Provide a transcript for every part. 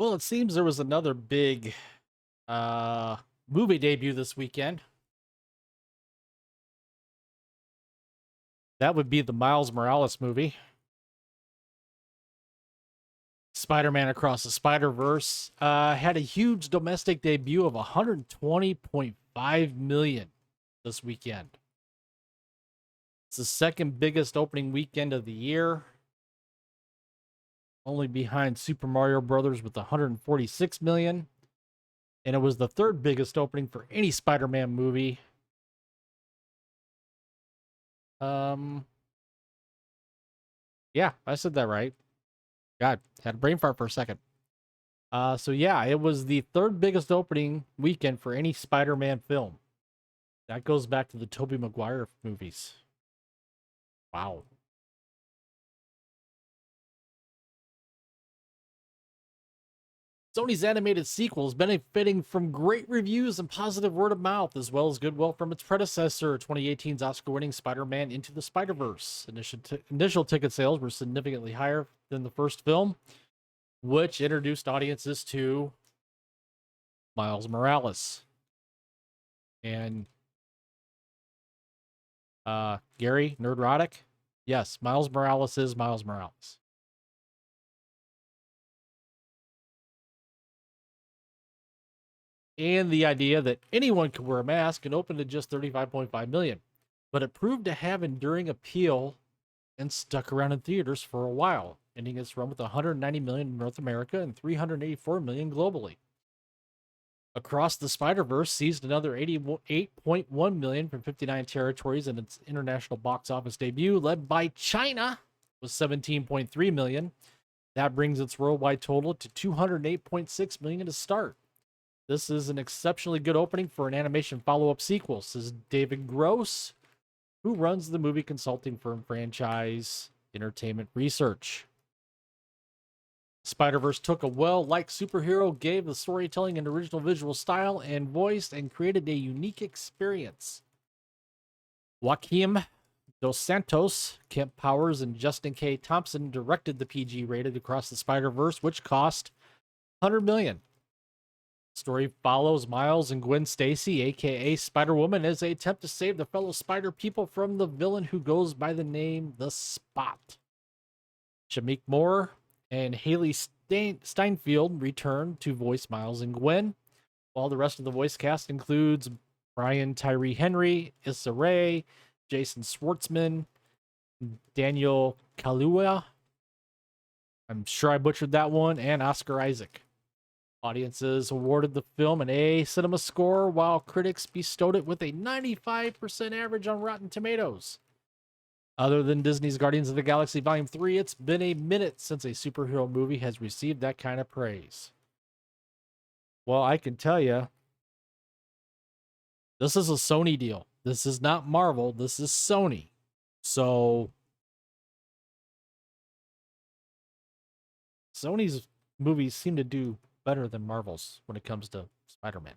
Well, it seems there was another big uh movie debut this weekend. That would be the Miles Morales movie. Spider-Man Across the Spider-Verse had a huge domestic debut of 120.5 million this weekend. It's the second biggest opening weekend of the year, only behind Super Mario Brothers with 146 million, and it was the third biggest opening for any Spider-Man movie. Um yeah, I said that right. God, had a brain fart for a second. So yeah, it was the third biggest opening weekend for any Spider-Man film. That goes back to the Tobey Maguire movies. Wow. Sony's animated sequels benefiting from great reviews and positive word of mouth, as well as goodwill from its predecessor, 2018's Oscar-winning Spider-Man Into the Spider-Verse. Initial ticket sales were significantly higher than the first film, which introduced audiences to Miles Morales. And Gary Nerdrotic, yes, Miles Morales is Miles Morales. And the idea that anyone could wear a mask and opened at just 35.5 million. But it proved to have enduring appeal and stuck around in theaters for a while, ending its run with 190 million in North America and 384 million globally. Across the Spider-Verse seized another 88.1 million from 59 territories in its international box office debut, led by China with 17.3 million. That brings its worldwide total to 208.6 million to start. This is an exceptionally good opening for an animation follow-up sequel, says David Gross, who runs the movie consulting firm Franchise Entertainment Research. Spider-Verse took a well-liked superhero, gave the storytelling an original visual style and voice, and created a unique experience. Joaquim Dos Santos, Kemp Powers, and Justin K. Thompson directed the PG-rated Across the Spider-Verse, which cost 100 million. Story follows Miles and Gwen Stacy, aka Spider-Woman, as they attempt to save the fellow Spider people from the villain who goes by the name The Spot. Shamik Moore and Haley Steinfeld return to voice Miles and Gwen, while the rest of the voice cast includes Brian Tyree Henry, Issa Rae, Jason Schwartzman, Daniel Kaluuya. I'm sure I butchered that one, and Oscar Isaac. Audiences awarded the film an A cinema score, while critics bestowed it with a 95% average on Rotten Tomatoes. Other than Disney's Guardians of the Galaxy Volume 3, it's been a minute since a superhero movie has received that kind of praise. Well, I can tell you, this is a Sony deal. This is not Marvel. This is Sony. So, Sony's movies seem to do better than Marvel's when it comes to Spider-Man.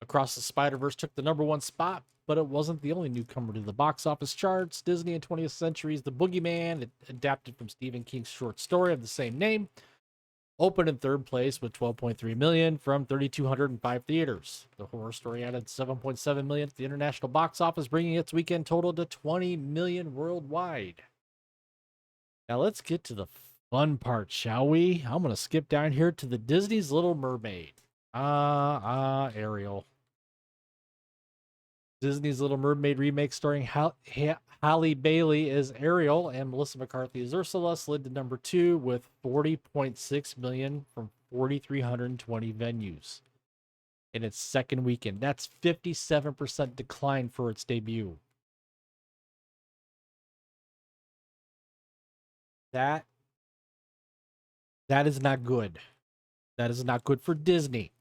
Across the Spider-Verse took the number one spot, but it wasn't the only newcomer to the box office charts. Disney in 20th Century's The Boogeyman, adapted from Stephen King's short story of the same name, opened in third place with 12.3 million from 3,205 theaters. The horror story added 7.7 million to the international box office, bringing its weekend total to 20 million worldwide. Now let's get to the fun part, shall we? I'm going to skip down here to the Disney's Little Mermaid. Ariel. Disney's Little Mermaid remake starring Halle Bailey as Ariel and Melissa McCarthy as Ursula slid to number 2 with 40.6 million from 4,320 venues in its second weekend. That's 57% decline for its debut. That is not good. That is not good for Disney.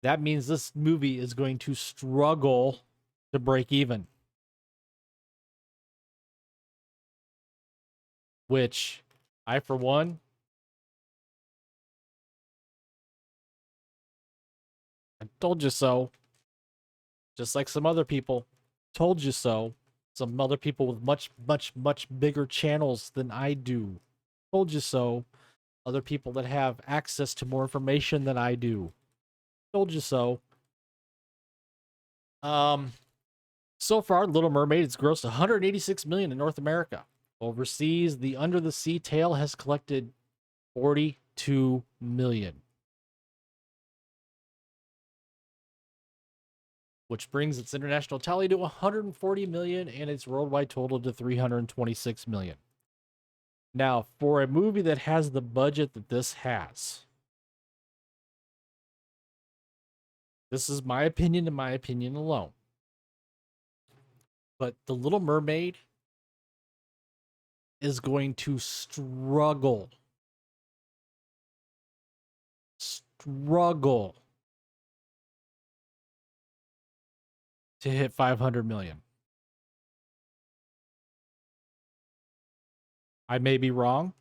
That means this movie is going to struggle to break even. Which I, for one, I told you so. Just like some other people, told you so. some other people with much bigger channels than I do. Told you so. Other people that have access to more information than I do. Told you so. So far, Little Mermaid has grossed 186 million in North America. Overseas, the Under the Sea Tale has collected 42 million, which brings its international tally to 140 million and its worldwide total to 326 million. Now, for a movie that has the budget that this has, this is my opinion and my opinion alone, but The Little Mermaid is going to struggle to hit 500 million. I may be wrong,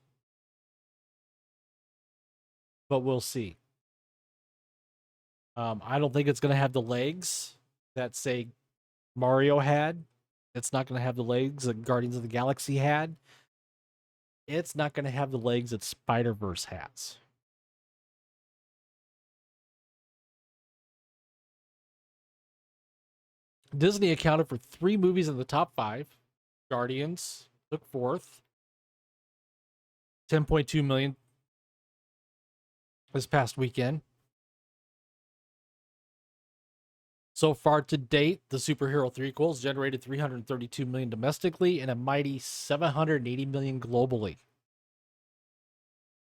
but we'll see. I don't think it's going to have the legs that, say, Mario had. It's not going to have the legs that Guardians of the Galaxy had. It's not going to have the legs that Spider-Verse has. Disney accounted for 3 movies in the top 5. Guardians took 4th. 10.2 million this past weekend. So far to date, the superhero threequels generated 332 million domestically and a mighty 780 million globally.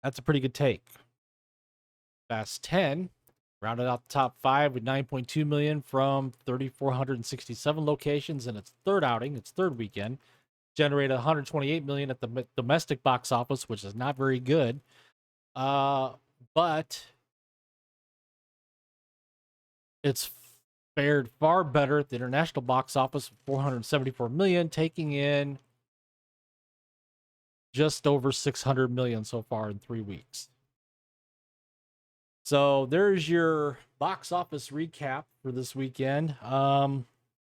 That's a pretty good take. Fast 10 rounded out the top 5 with 9.2 million from 3,467 locations in its third outing, its third weekend. Generated 128 million at the domestic box office, which is not very good. But it's fared far better at the international box office, 474 million, taking in just over 600 million so far in 3 weeks. So there's your box office recap for this weekend.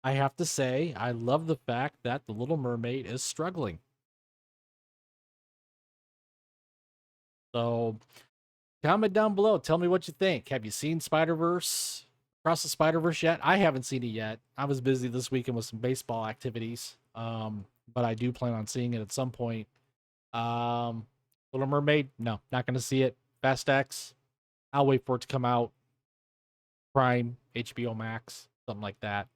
I have to say, I love the fact that The Little Mermaid is struggling. So comment down below. Tell me what you think. Have you seen Spider-Verse? Across the Spider-Verse yet? I haven't seen it yet. I was busy this weekend with some baseball activities. But I do plan on seeing it at some point. Little Mermaid? No, not going to see it. Fast X? I'll wait for it to come out. Prime, HBO Max, something like that.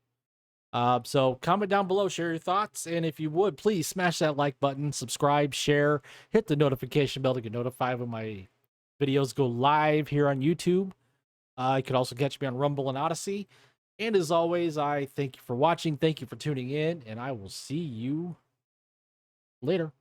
So comment down below, share your thoughts, and if you would, please smash that like button, subscribe, share, hit the notification bell to get notified when my videos go live here on YouTube. You can also catch me on Rumble and Odyssey. And as always, I thank you for watching, thank you for tuning in, and I will see you later.